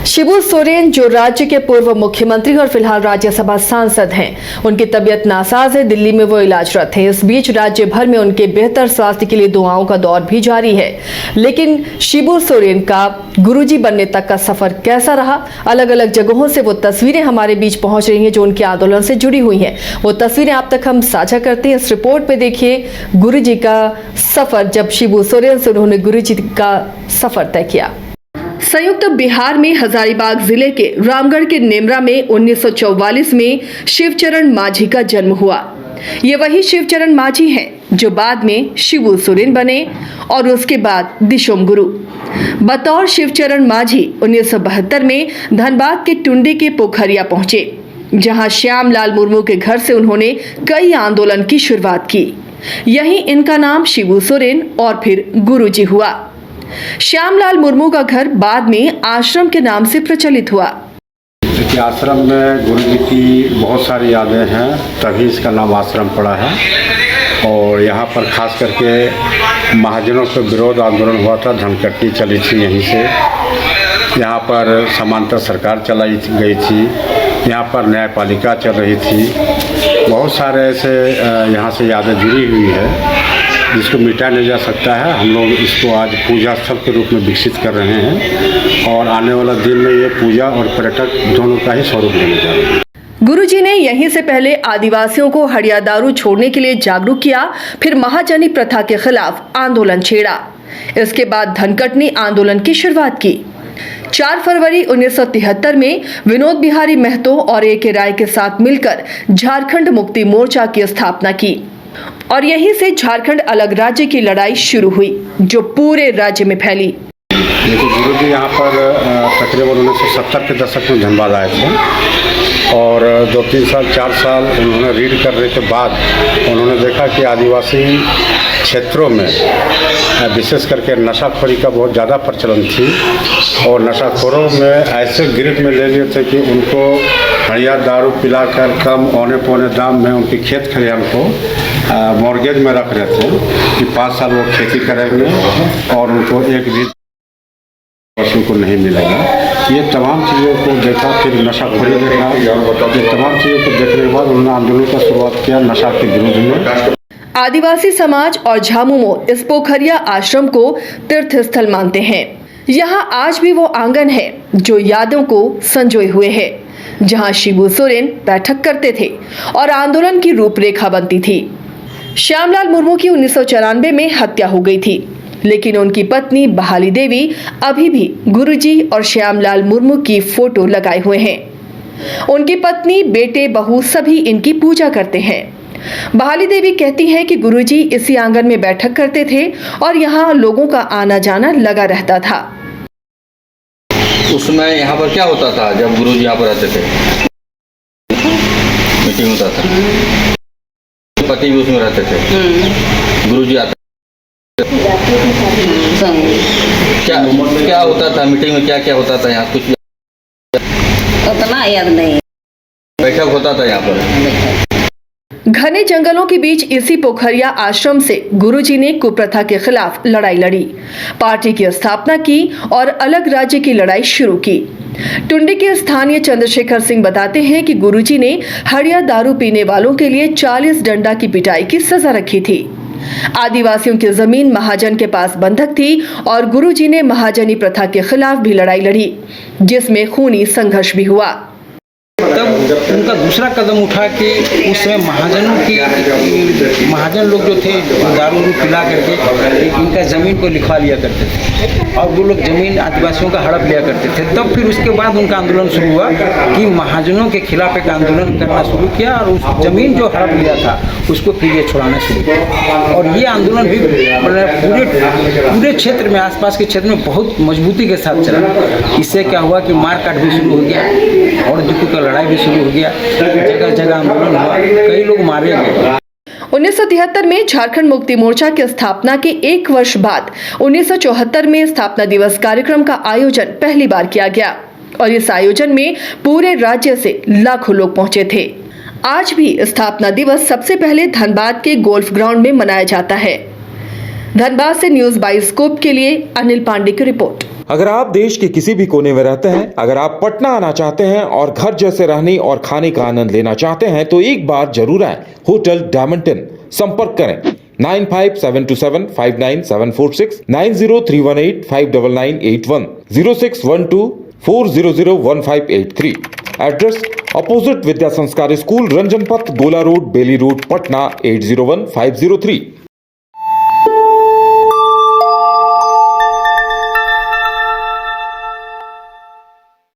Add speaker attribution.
Speaker 1: शिबू सोरेन जो राज्य के पूर्व मुख्यमंत्री और फिलहाल राज्यसभा सांसद हैं, उनकी तबीयत नासाज है। दिल्ली में वो इलाजरत हैं। इस बीच राज्य भर में उनके बेहतर स्वास्थ्य के लिए दुआओं का दौर भी जारी है। लेकिन शिबू सोरेन का गुरुजी बनने तक का सफर कैसा रहा? अलग अलग जगहों से वो तस्वीरें हमारे बीच पहुंच रही हैं जो उनके आंदोलन से जुड़ी हुई हैं। वो तस्वीरें आप तक हम साझा करते हैं। इस रिपोर्ट में देखिए गुरुजी का सफर, जब शिबू सोरेन से उन्होंने गुरुजी का सफर तय किया। संयुक्त बिहार में हजारीबाग जिले के रामगढ़ के नेमरा में 1944 में शिवचरण मांझी का जन्म हुआ। ये वही शिवचरण मांझी हैं जो बाद में शिबू सोरेन बने और उसके बाद दिशोम गुरु। बतौर शिवचरण मांझी 1972 में धनबाद के टुंडी के पोखरिया पहुंचे, जहां श्यामलाल मुर्मू के घर से उन्होंने कई आंदोलन की शुरुआत की। यहीं इनका नाम शिबू सोरेन और फिर गुरुजी हुआ। श्यामलाल मुर्मू का घर बाद में आश्रम के नाम से प्रचलित हुआ।
Speaker 2: देखिए, आश्रम में गुरुजी की बहुत सारी यादें हैं, तभी इसका नाम आश्रम पड़ा है। और यहाँ पर खास करके महाजनों के विरोध आंदोलन हुआ था, धनकट्टी चली थी यहीं से। यहाँ पर समांतर सरकार चलाई गई थी, यहाँ पर न्यायपालिका चल रही थी। बहुत सारे ऐसे यहाँ से यादें जुड़ी हुई है जिसको मिटाया नहीं जा सकता है। हम लोग इसको आज पूजा स्थल के रूप में विकसित कर रहे हैं और आने वाला दिन में ये पूजा और पर्यटक दोनों का ही स्वरूप लेने जा रहे हैं।
Speaker 1: गुरुजी ने यहीं से पहले आदिवासियों को हड़िया दारू छोड़ने के लिए जागरूक किया, फिर महाजनी प्रथा के खिलाफ आंदोलन छेड़ा। इसके बाद धनकटनी आंदोलन की शुरुआत की। 4 फरवरी 1973 में विनोद बिहारी महतो और ए.के. राय के साथ मिलकर झारखंड मुक्ति मोर्चा की स्थापना की और यहीं से झारखंड अलग राज्य की लड़ाई शुरू हुई, जो पूरे राज्य में फैली।
Speaker 2: देखिए, गुरुजी यहाँ पर तकरीबन 1970 के दशक में धनबाद आए थे और 2-3 साल 4 साल उन्होंने रीड करने के बाद उन्होंने देखा कि आदिवासी क्षेत्रों में विशेष करके नशाखोरी का बहुत ज़्यादा प्रचलन थी और नशाखोरों में ऐसे गिरफ्त में ले लिए थे कि उनको हड़िया दारू पिलाकर कम औने पौने दाम में उनकी खेत खलिहान को मॉर्गेज में रख रहे थे कि 5 साल वो खेती करेंगे और उनको एक भी पशु को नहीं मिलेगा। ये तमाम चीज़ों को देखा, फिर नशाखोरी देखा। ये तमाम चीज़ों को देखने के बाद उन्होंने आंदोलन का शुरुआत किया नशा के विरुद्ध में।
Speaker 1: आदिवासी समाज और झामुमो इस पोखरिया आश्रम को तीर्थ स्थल मानते हैं। यहाँ आज भी वो आंगन है जो यादों को संजोए हुए है, जहाँ शिबू सोरेन बैठक करते थे और आंदोलन की रूपरेखा बनती थी। श्यामलाल मुर्मू की 1994 में हत्या हो गई थी, लेकिन उनकी पत्नी बहाली देवी अभी भी गुरुजी और श्यामलाल मुर्मू की फोटो लगाए हुए हैं। उनकी पत्नी, बेटे, बहू सभी इनकी पूजा करते हैं। बहाली देवी कहती हैं कि गुरुजी इसी आंगन में बैठक करते थे और यहाँ लोगों का आना जाना लगा रहता था।
Speaker 3: उसमें यहाँ पर क्या होता था जब गुरुजी यहाँ पर रहते थे? मीटिंग होता था, पति भी उसमें रहते थे, गुरुजी आते क्या होता था मीटिंग में? क्या होता था यहाँ? कुछ
Speaker 4: उतना याद नहीं।
Speaker 3: बैठक होता था यहाँ पर।
Speaker 1: घने जंगलों के बीच इसी पोखरिया आश्रम से गुरुजी ने कुप्रथा के खिलाफ लड़ाई लड़ी, पार्टी की स्थापना की और अलग राज्य की लड़ाई शुरू की। टुंडी के स्थानीय चंद्रशेखर सिंह बताते हैं कि गुरुजी ने हड़िया दारू पीने वालों के लिए 40 डंडा की पिटाई की सजा रखी थी। आदिवासियों की जमीन महाजन के पास बंधक थी और गुरुजी ने महाजनी प्रथा के खिलाफ भी लड़ाई लड़ी, जिसमें खूनी संघर्ष भी हुआ।
Speaker 5: तब उनका दूसरा कदम उठा कि उस समय महाजन लोग जो थे दारू पिला करके इनका ज़मीन को लिखवा लिया करते थे और वो लोग ज़मीन आदिवासियों का हड़प लिया करते थे। तब फिर उसके बाद उनका आंदोलन शुरू हुआ कि महाजनों के खिलाफ एक आंदोलन करना शुरू किया और उस ज़मीन जो हड़प लिया था उसको फिर ये छुड़ाना शुरू किया। और ये आंदोलन भी पूरे क्षेत्र में, आसपास के क्षेत्र में बहुत मजबूती के साथ चला। इससे क्या हुआ कि मारकाट भी शुरू हो गया और दुखी का लड़ाई भी शुरू हो गया, जगह जगह आंदोलन हुआ, कई लोग मारे गए।
Speaker 1: 1973 में झारखंड मुक्ति मोर्चा की स्थापना के 1 वर्ष बाद 1974 में स्थापना दिवस कार्यक्रम का आयोजन पहली बार किया गया और इस आयोजन में पूरे राज्य से लाखों लोग पहुंचे थे। आज भी स्थापना दिवस सबसे पहले धनबाद के गोल्फ ग्राउंड में मनाया जाता है। धनबाद से न्यूज़ बाइस्कोप के लिए अनिल पांडे की रिपोर्ट।
Speaker 6: अगर आप देश के किसी भी कोने में रहते हैं, अगर आप पटना आना चाहते हैं और घर जैसे रहने और खाने का आनंद लेना चाहते हैं तो एक बार जरूर आए होटल डायमंटन। संपर्क करें 9572759746, 9031859981, 0612400158 एड्रेस अपोजिट विद्या संस्कार स्कूल, रंजन पथ, गोला रोड, बेली रोड, पटना 801503।